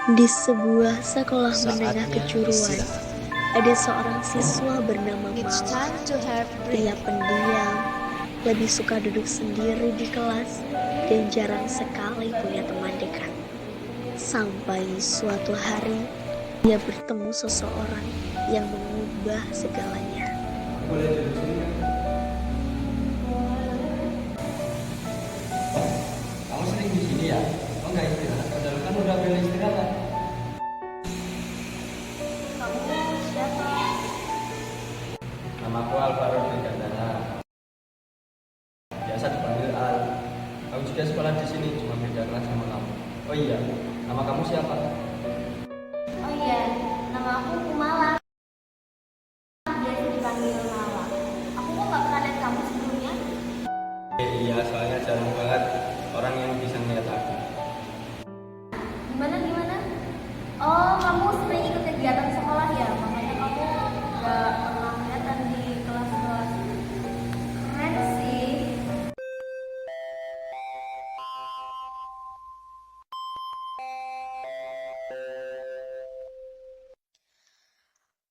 Di sebuah sekolah menengah Saatnya kejuruan, istirahat. ada seorang siswa bernama It's Mala. time to have Ia break. pendiam, lebih suka duduk sendiri di kelas, dan jarang sekali punya teman dekat. Sampai suatu hari, ia bertemu seseorang yang mengubah segalanya. Boleh duduk sini kan? Kamu sering di sini ya? Oh nggak istirahat, padahal kan udah pilih istirahat. Kamu siapa? Namaku Alvaro Gandana. Biasa dipanggil Al. Aku juga sekolah di sini, cuma beda kelas sama kamu. Oh iya, nama kamu siapa? Oh iya, nama aku Kumala. Biasa dipanggil Mala. Aku kok nggak pernah lihat kamu sebelumnya? Iya, soalnya jarang banget orang yang bisa melihat aku. Gimana? Oh, kamu sering ikut kegiatan sekolah ya? Makanya kamu nggak pernah kelihatan di kelas-kelas. Keren sih.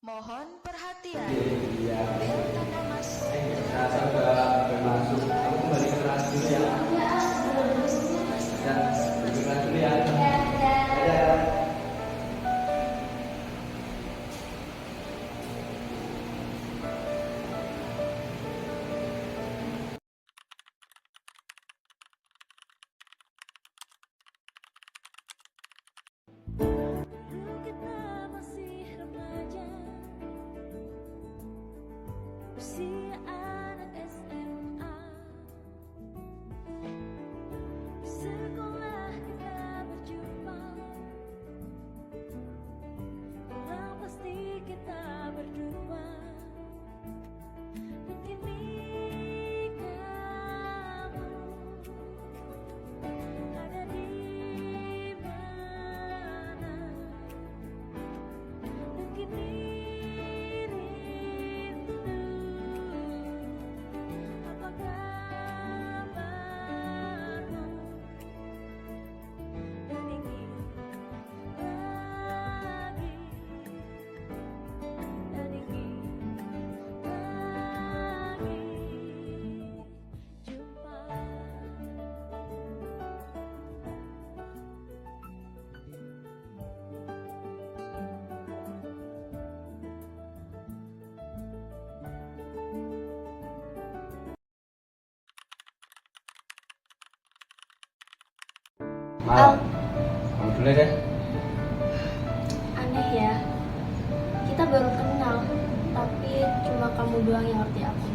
Mohon perhatian. Iya. Bel tanda masuk. Saya sudah bermasuk. Aku kembali ke kelas dulu ya. Ya, ke kelas dulu ya. Dadah. Dulu kita masih remaja, usia anak SMA. Di sekolah kita berjumpa, pulang pasti kita berdua. Dan kini kamu ada di mana? Dan kini rindu, apa kabarmu? Dan ingin lagi, dan ingin lagi jumpa. Mal, kamu dulu deh. Aneh ya, kita baru kenal, tapi cuma kamu doang yang ngerti aku.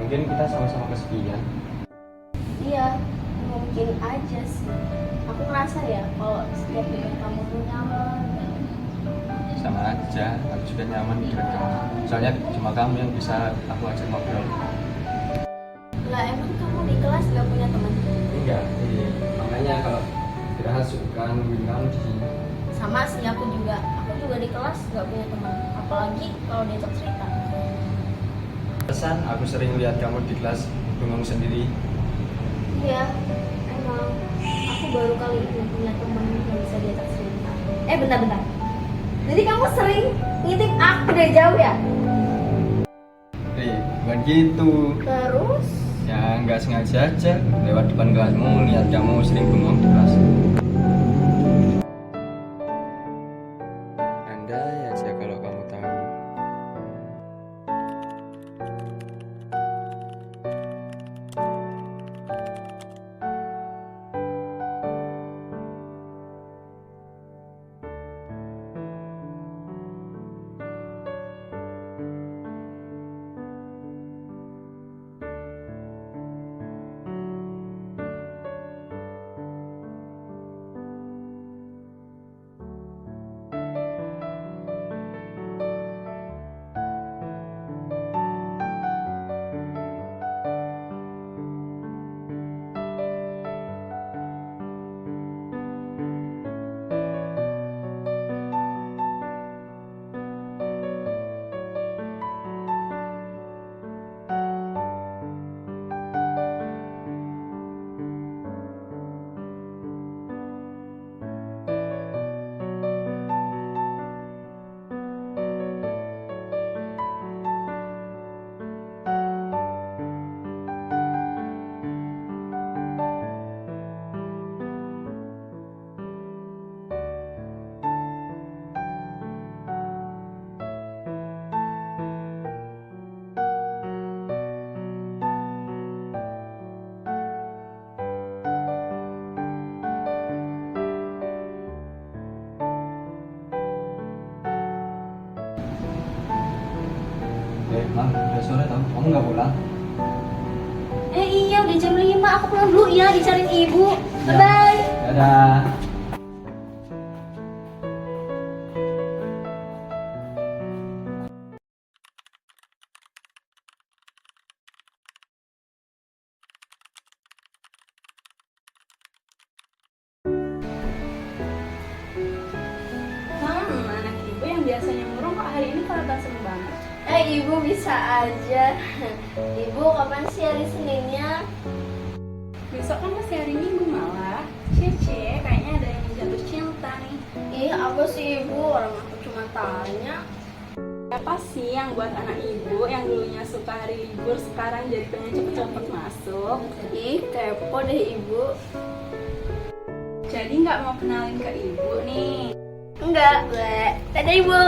Mungkin kita sama-sama kesepian. Iya, mungkin aja sih. Aku ngerasa ya kalau setiap dengan kamu tuh nyaman. Sama aja, aku juga nyaman di dekat kamu. Soalnya cuma kamu yang bisa aku ajak ngobrol. Lah emang kamu di kelas gak punya teman? Enggak, makanya kalau istirahat suka nungguin kamu di sini. Sama sih aku juga di kelas gak punya teman. Apalagi kalau diajak cerita. Pesan, aku sering lihat kamu di kelas bengong sendiri. Iya, emang aku baru kali ini punya teman yang bisa diajak cerita. Bentar. Jadi kamu sering ngintip aku dari jauh ya? Bukan gitu. Terus? Ya nggak sengaja aja lewat depan kelasmu lihat kamu sering bengong di kelas. Andai aja kalau kamu tahu. udah sore tau. Kamu nggak pulang? Iya udah jam 5, aku pulang dulu ya, dicariin ibu. Ya. Bye-bye. Dadah. Anak ibu yang biasanya murung kok hari ini kelihatan seneng banget. Ibu bisa aja. Ibu kapan sih hari Seninnya? Besok kan masih hari Minggu malah. Cece, kayaknya ada yang jatuh cinta nih. Ih, apa sih ibu? Orang aku cuma tanya. Apa sih yang buat anak ibu yang dulunya suka hari libur sekarang jadi pengen cepet-cepet masuk? Ih, kepo deh ibu. Jadi nggak mau kenalin ke ibu nih. Enggak, Ble. Dadah ibu.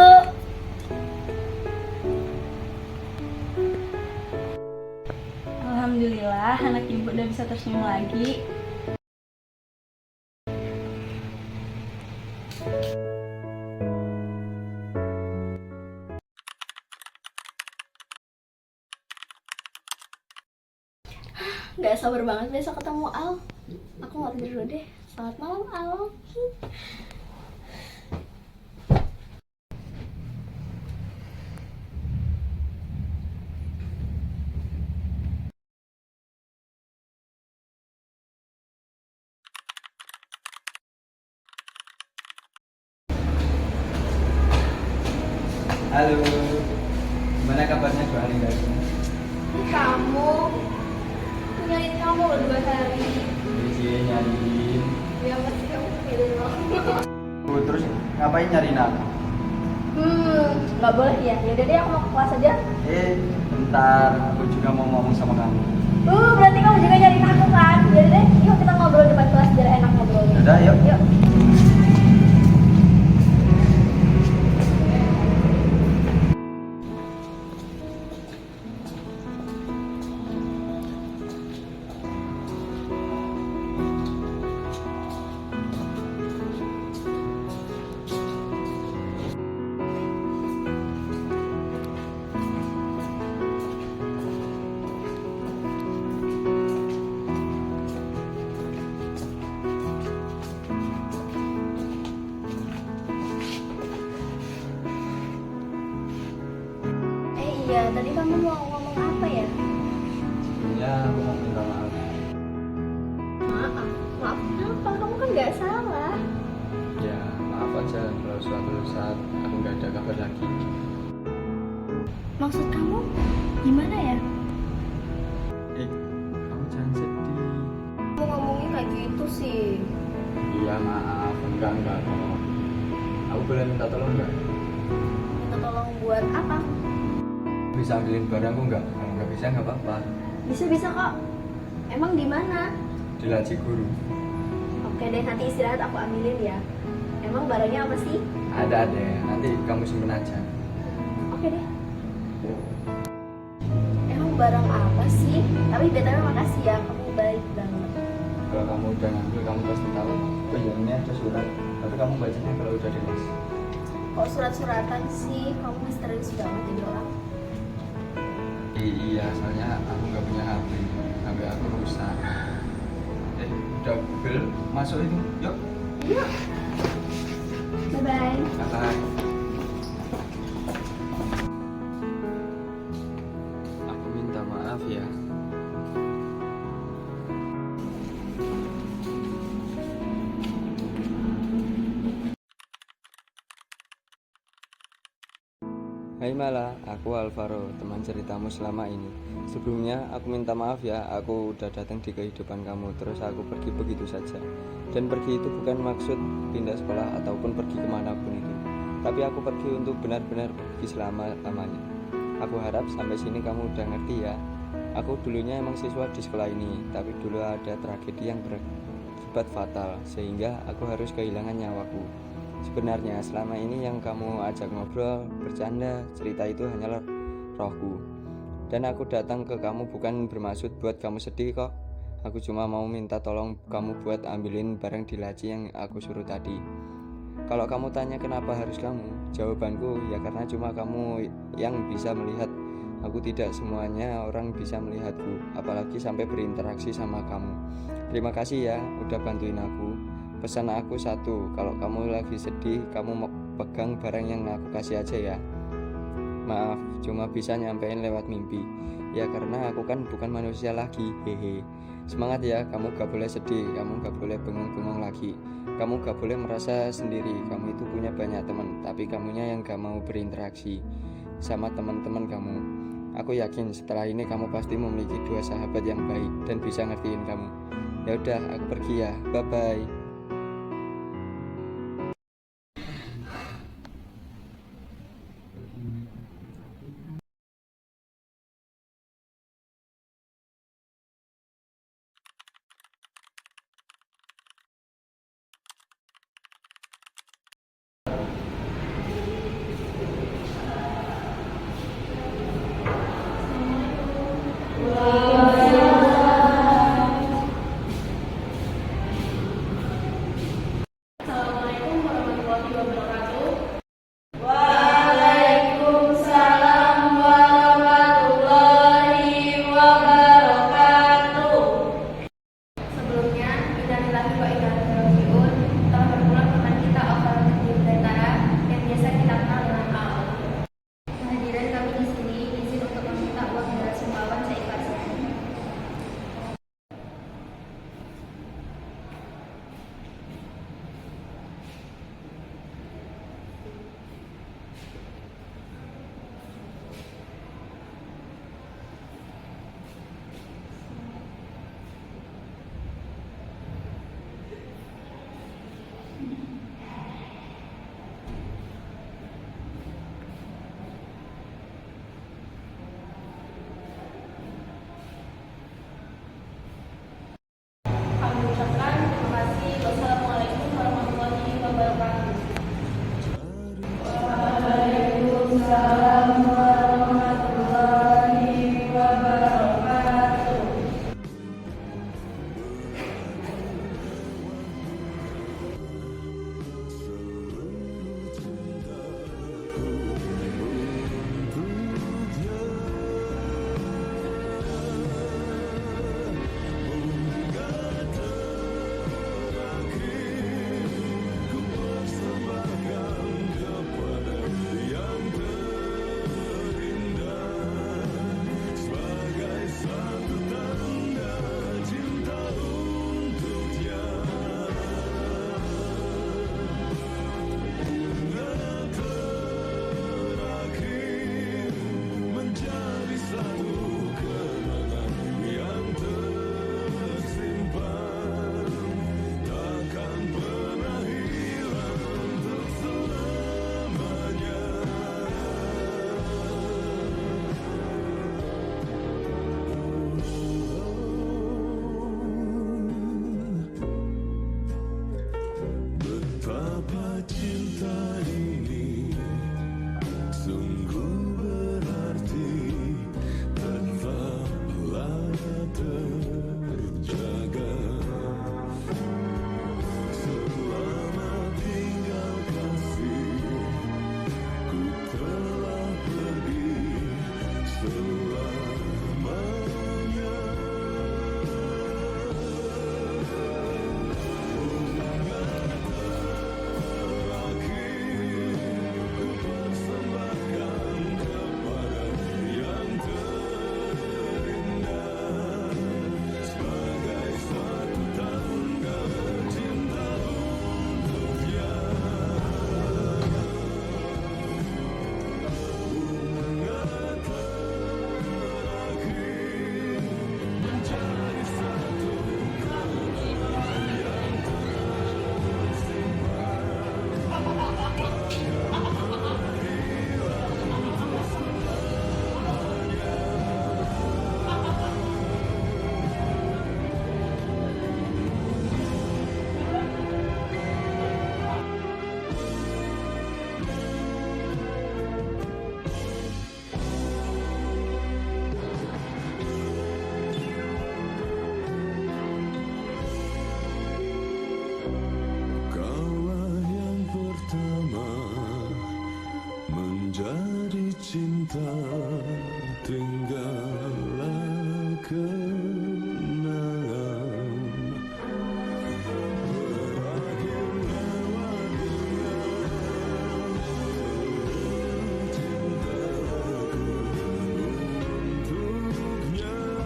Alhamdulillah anak ibu udah bisa tersenyum lagi. Gak sabar banget besok ketemu Al. Aku mau tidur dulu deh. Selamat malam Al. Halo. Gimana kabarnya 2 hari nggak sini? Kamu nyariin kamu loh 2 hari. Iya nyariin. Ya pasti kamu pilih loh. Terus ngapain nyariin aku? Nggak boleh ya. Yaudah deh aku mau ke kelas aja. Bentar, aku juga mau ngomong sama kamu. Berarti kamu juga nyariin aku kan? Yaudah deh, yuk kita ngobrol di depan kelas biar enak ngobrolnya. Udah, yuk. Yuk. Iya, tadi kamu mau ngomong apa ya? Ya, aku mau minta maaf. Maaf kenapa? Kamu kan nggak salah. Ya, maaf aja kalau suatu saat aku nggak ada kabar lagi. Maksud kamu gimana ya? Kamu jangan sedih. Kamu ngomongnya kayak gitu sih. Iya, maaf. Enggak kok. Aku boleh minta tolong nggak? Minta tolong buat apa? Bisa ambilin barangku nggak? Kalau nggak bisa nggak apa-apa. Bisa kok. Emang di mana? Di laci guru. Oke deh, nanti istirahat aku ambilin ya. Emang barangnya apa sih? Ada deh. Nanti kamu simpen aja. Oke deh. Emang barang apa sih? Tapi BTW makasih ya, kamu baik banget. Kalau kamu udah ngambil, kamu pasti tahu. Oh iya, ini ada surat. Tapi kamu bacanya kalau udah di kelas. Kok surat-suratan sih? Kamu misterius banget jadi orang. Iya, soalnya aku nggak punya HP. HP aku rusak. Udah bel masuk itu. Yuk. Yuk. Bye-bye. Bye. Aku minta maaf ya. Hai Mala, aku Alvaro, teman ceritamu selama ini. Sebelumnya aku minta maaf ya, aku udah datang di kehidupan kamu, terus aku pergi begitu saja. Dan pergi itu bukan maksud pindah sekolah ataupun pergi kemanapun itu, tapi aku pergi untuk benar-benar pergi selama-lamanya. Aku harap sampai sini kamu udah ngerti ya. Aku dulunya emang siswa di sekolah ini, tapi dulu ada tragedi yang berakibat fatal, sehingga aku harus kehilangan nyawaku. Sebenarnya selama ini yang kamu ajak ngobrol, bercanda, cerita itu hanyalah rohku. Dan aku datang ke kamu bukan bermaksud buat kamu sedih kok. Aku cuma mau minta tolong kamu buat ambilin barang di laci yang aku suruh tadi. Kalau kamu tanya kenapa harus kamu, jawabanku ya karena cuma kamu yang bisa melihat Aku tidak semuanya orang bisa melihatku, apalagi sampai berinteraksi sama kamu. Terima kasih ya, udah bantuin aku. Pesan aku satu, kalau kamu lagi sedih, kamu mau pegang barang yang aku kasih aja ya. Maaf, cuma bisa nyampein lewat mimpi. Ya karena aku kan bukan manusia lagi, hehe. Semangat ya, kamu gak boleh sedih, kamu gak boleh bengong-bengong lagi. Kamu gak boleh merasa sendiri, kamu itu punya banyak teman, tapi kamunya yang gak mau berinteraksi sama teman-teman kamu. Aku yakin setelah ini kamu pasti memiliki 2 sahabat yang baik dan bisa ngertiin kamu. Ya udah, aku pergi ya, bye-bye.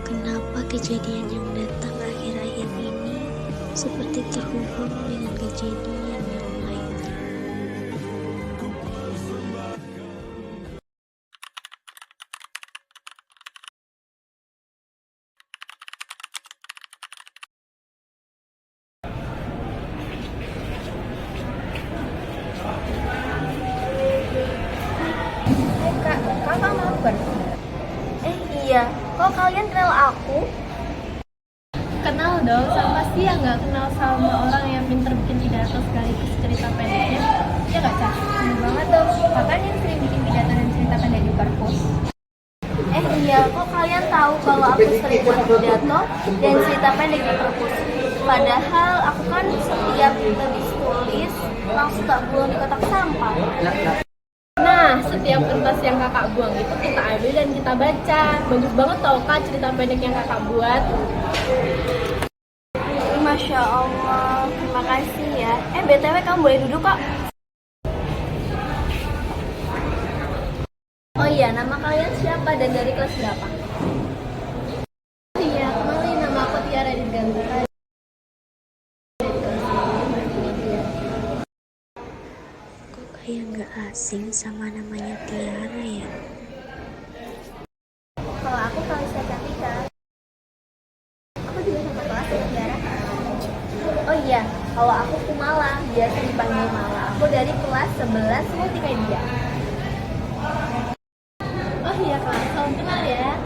Kenapa kejadian yang datang akhir-akhir ini seperti terhubung dengan kejadian yang lainnya? Kakak mau bukan? Iya, kok kalian kenal aku? Kenal dong, sama sih yang nggak kenal sama orang yang pinter bikin pidato sekaligus cerita pendeknya. Ya nggak, Cah? Bener banget dong, kakak yang sering bikin pidato dan cerita pendek di perpus. Iya, kok kalian tahu kalau aku sering buat pidato dan cerita pendek di perpus? Padahal aku kan setiap habis tulis langsung tak buang di kotak sampah. Nah, setiap kertas yang kakak buang itu kita ambil dan kita baca. Bagus banget tau Kak cerita pendek yang kakak buat. Masya Allah, terima kasih ya. BTW kamu boleh duduk kok. Oh iya, nama kalian siapa dan dari kelas berapa? Iya, kenalin nama aku Tiara Dirgantara. Kok kayak nggak asing sama namanya Tiara ya? Kalau aku Kalisa Cantika. Aku juga sama kelas sama Tiara. Oh iya, kalau aku Kumala, biasa dipanggil Mala. Aku dari kelas 11 multimedia. Oh iya Kak, salam kenal ya.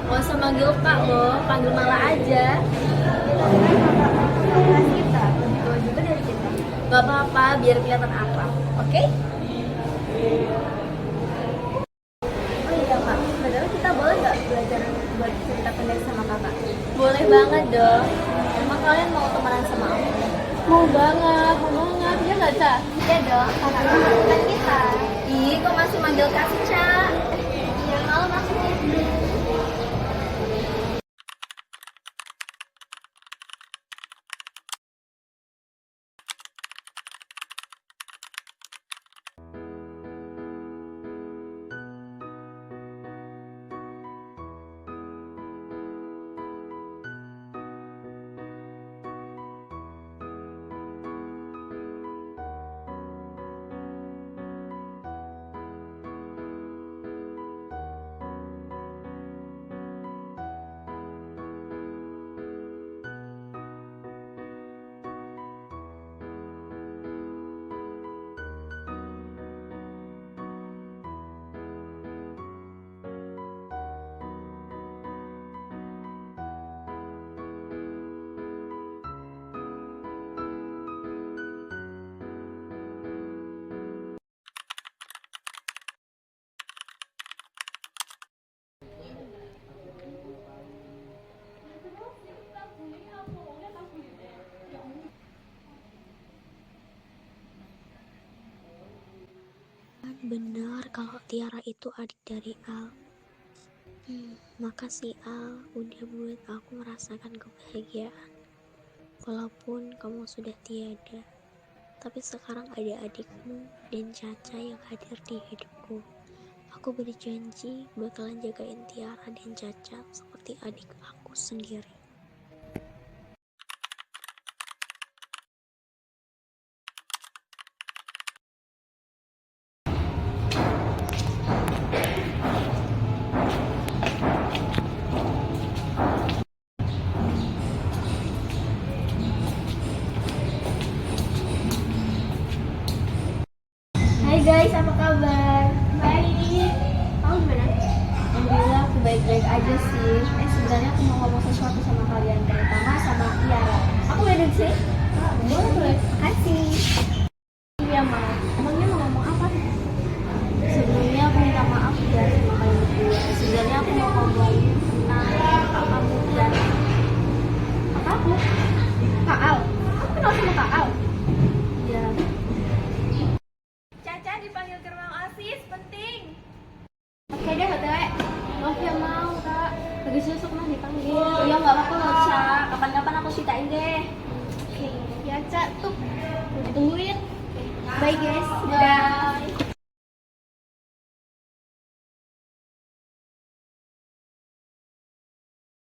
Gak usah manggil Kak loh, panggil Mala aja. Kelas kita lebih tua juga dari kita. Gak apa-apa, biar kelihatan akrab, oke? Oh iya kak, padahal kita boleh nggak belajar buat cerita pendek sama kakak? Boleh banget dong. Emang kalian mau temenan sama aku? Mau banget, ya nggak Cak? Iya dong, kakak-kakak teman kita. Ih, kok masih manggil Kak Cica? Yang malu maksudnya. Benar kalau Tiara itu adik dari Al. Makasih Al udah buat aku merasakan kebahagiaan. Walaupun kamu sudah tiada, tapi sekarang ada adikmu dan Caca yang hadir di hidupku. Aku berjanji bakalan jagain Tiara dan Caca seperti adik aku sendiri. Hai guys, apa kabar? Baik. Kamu gimana? Alhamdulillah aku baik-baik aja sih. Sebenarnya aku mau ngomong sesuatu sama kalian, terutama sama Tiara. Aku boleh duduk sih? Boleh. Makasih. Iya, Ma. Emangnya mau ngomong apa? Sebelumnya aku minta maaf ya sama kalian berdua. Sebenarnya aku mau ngomong tentang kakak kamu Tiara. Kakak aku? Kak Al. Aku kenal sama Kak Al. Iya. Caca dipanggil ke ruang OSIS, penting. Oke deh, BTW. Maaf ya, mau. Habis itu Sukma dipanggil. Iya nggak apa-apa loh Ca, kapan-kapan aku ceritain deh. Oke, ya Cak tuh udah ditungguin. Bye guys, bye.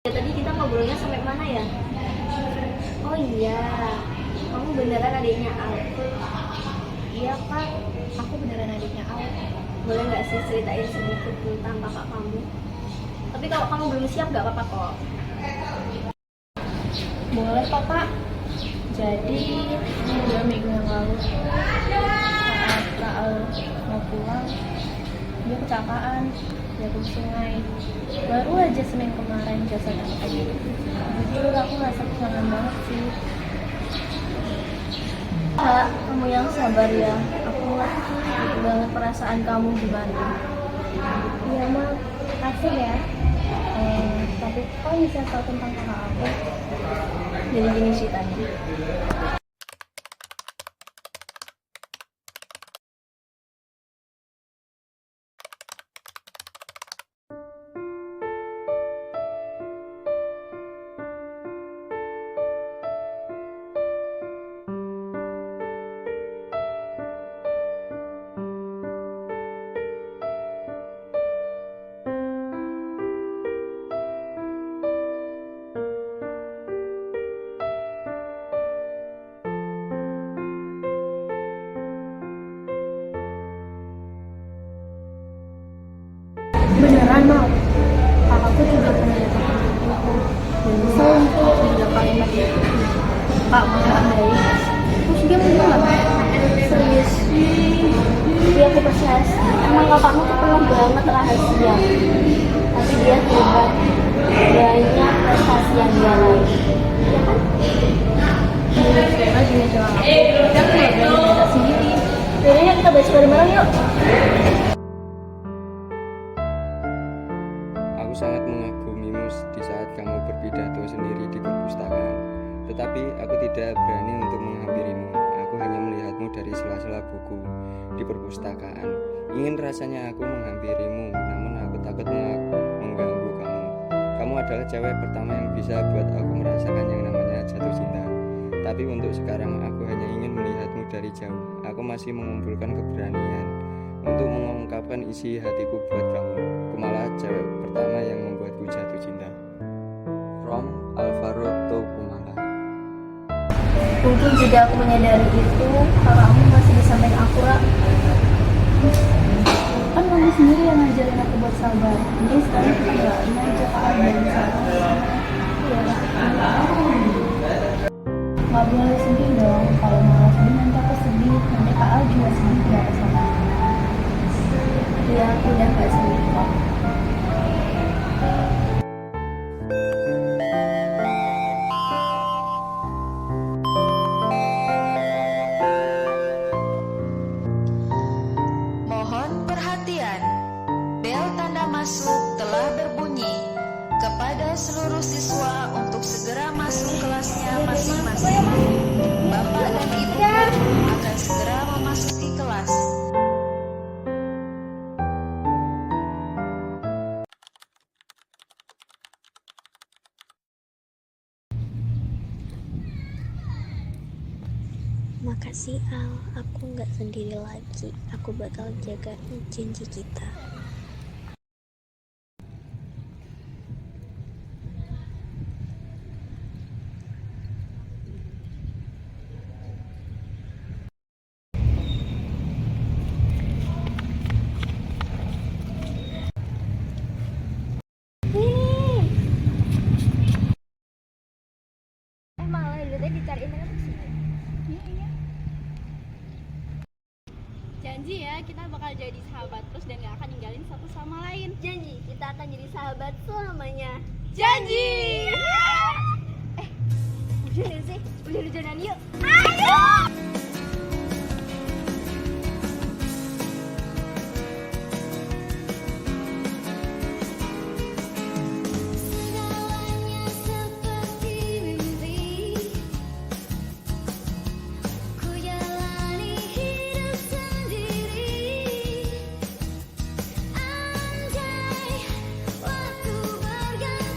Ya, tadi kita ngobrolnya sampai mana ya? Oh iya, kamu beneran adiknya Al. Iya Kak, aku beneran adiknya Al. Boleh nggak sih ceritain sedikit tentang kakak kamu? Tapi kalau kamu belum siap nggak apa-apa kok. Boleh kok Kak. Jadi 2 minggu yang lalu saat Kak Al mau pulang, dia kecelakaan, jatuh ke sungai. Baru aja Senin kemarin jasadnya ketemu. Jujur aku rasa kehilangan banget sih. Kak, kamu yang sabar ya. Aku ngerti banget perasaan kamu gimana. Iya Mak, kasih ya. Tapi kok bisa tahu tentang kakak aku? Jadi gini ceritanya. Beneran mau? Kakakku juga pernah datang ke aku dan bisa untuk 3 kalimat itu. Kak malah baik. Terus dia bilang Serius? Iya aku percaya sih. Emang kakakmu tuh penuh banget rahasia. Tapi dia hebat. Banyak prestasi yang dia raih. Iya kan? Sekarang gini sama aku. Kita nggak berani cerita sendiri. Yaudah yuk kita bahas bareng-bareng yuk. Aku sangat mengagumimu di saat kamu berpidato sendiri di perpustakaan. Tetapi aku tidak berani untuk menghampirimu. Aku hanya melihatmu dari sela-sela buku di perpustakaan. Ingin rasanya aku menghampirimu, namun aku takut mengganggu kamu. Kamu adalah cewek pertama yang bisa buat aku merasakan yang namanya jatuh cinta. Tapi untuk sekarang aku hanya ingin melihatmu dari jauh. Aku masih mengumpulkan keberanian untuk mengungkapkan isi hatiku buat kamu. Aku malah cewek pertama yang membuatku jatuh cinta. From Alvaro to Kumala. Mungkin jika aku menyadari itu, kakakmu masih di samping aku, Ra. Kan kamu sendiri yang ngajarin aku buat sabar. Jadi sekarang kita doain aja Kak Al dan sabar. Nggak boleh sedih dong. Kalau malah sedih nanti aku sedih. Nanti Kak Al juga sedih di atas aku. Iya, aku udah gak sedih kok. Mohon perhatian. Bel tanda masuk telah berbunyi. Kepada seluruh siswa untuk segera masuk kelasnya masing-masing. Bapak dan Ibu guru akan segera memasuki kelas. Makasih Al, aku nggak sendiri lagi. Aku bakal jaga janji kita. Malah lihatnya dicariin aja ke sini. Iya. Janji ya, kita bakal jadi sahabat terus dan gak akan ninggalin satu sama lain. Janji, kita akan jadi sahabat selamanya. Janji! Udah deh sih, udah jalan yuk. Segalanya seperti mimpi. Ku jalani hidup sendiri. Anjay, waktu berganti.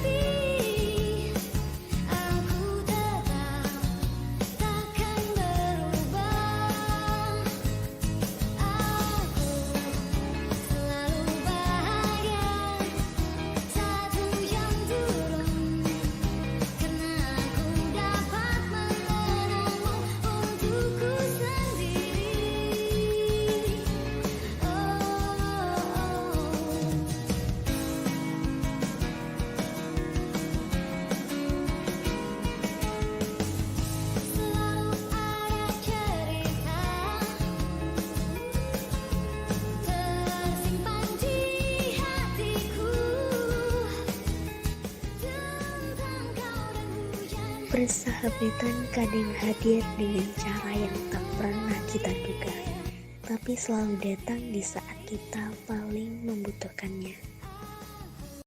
Persahabatan kadang hadir dengan cara yang tak pernah kita duga, tapi selalu datang di saat kita paling membutuhkannya.